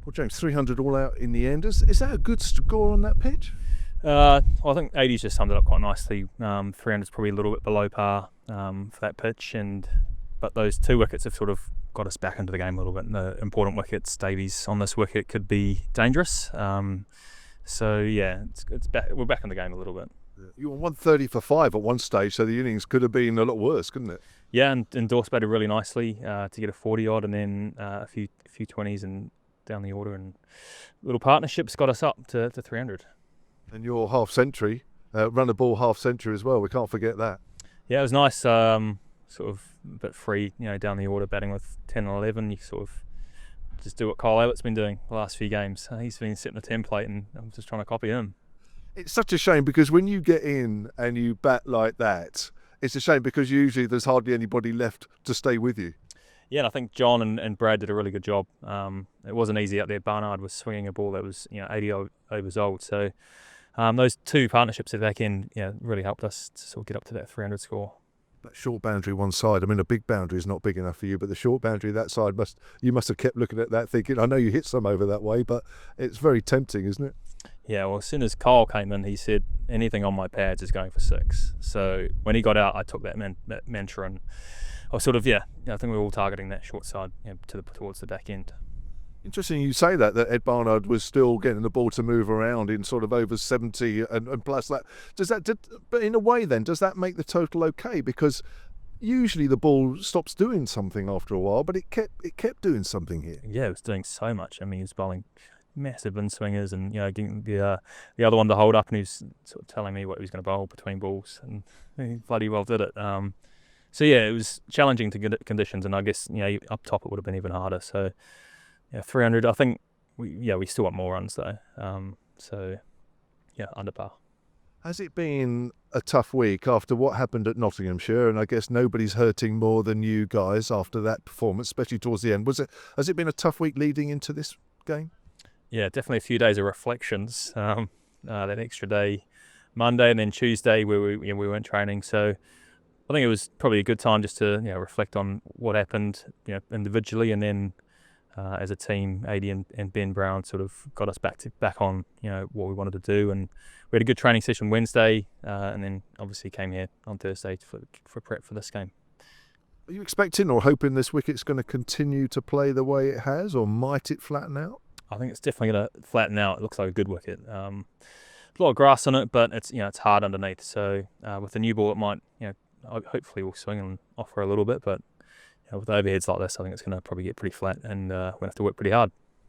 Well, James, 300 all out in the end. Is that a good score on that pitch? Well, I think 80's just summed it up quite nicely. 300's probably a little bit below par for that pitch, but those 2 wickets have sort of got us back into the game a little bit. And the important wickets, Davies on this wicket could be dangerous. So yeah, it's back. We're back in the game a little bit. You were 130 for 5 at one stage, so the innings could have been a lot worse, couldn't it? Yeah, and Dorse batted really nicely to get a 40 odd, and then a few 20s and down the order, and little partnerships got us up to 300. And your half century, run a ball half century as well. We can't forget that. Yeah, it was nice. Sort of a bit free, down the order, batting with 10 and 11. You sort of just do what Kyle Abbott's been doing the last few games. He's been setting a template, and I'm just trying to copy him. It's such a shame because when you get in and you bat like that, it's a shame because usually there's hardly anybody left to stay with you. Yeah, and I think John and Brad did a really good job. It wasn't easy out there. Barnard was swinging a ball that was 80 overs old. So those 2 partnerships at the back end really helped us to sort of get up to that 300 score. That short boundary one side, I mean, a big boundary is not big enough for you, but the short boundary that side you must have kept looking at that thinking, I know you hit some over that way, but it's very tempting, isn't it? Yeah, well, as soon as Kyle came in, he said anything on my pads is going for 6. So when he got out, I took that mantra, and I was sort of I think we were all targeting that short side towards the back end. Interesting you say that Ed Barnard was still getting the ball to move around in sort of over 70 and plus that. But in a way then, does that make the total okay? Because usually the ball stops doing something after a while, but it kept doing something here. Yeah, it was doing so much. I mean, he was bowling massive in swingers, and getting the other one to hold up, and he was sort of telling me what he was going to bowl between balls, and he bloody well did it. So yeah, it was challenging to get conditions, and I guess up top it would have been even harder. So 300. I think we still want more runs though. So yeah, under par. Has it been a tough week after what happened at Nottinghamshire? And I guess nobody's hurting more than you guys after that performance, especially towards the end. Has it been a tough week leading into this game? Yeah, definitely a few days of reflections. That extra day, Monday and then Tuesday, where we weren't training. So I think it was probably a good time just to reflect on what happened, individually, and then as a team, Adi and Ben Brown sort of got us back on what we wanted to do, and we had a good training session Wednesday, and then obviously came here on Thursday for prep for this game. Are you expecting or hoping this wicket's going to continue to play the way it has, or might it flatten out? I think it's definitely going to flatten out. It looks like a good wicket. A lot of grass on it, but it's hard underneath. So with the new ball, it might hopefully we'll swing and offer a little bit, but with overheads like this, I think it's going to probably get pretty flat, and we're going to have to work pretty hard.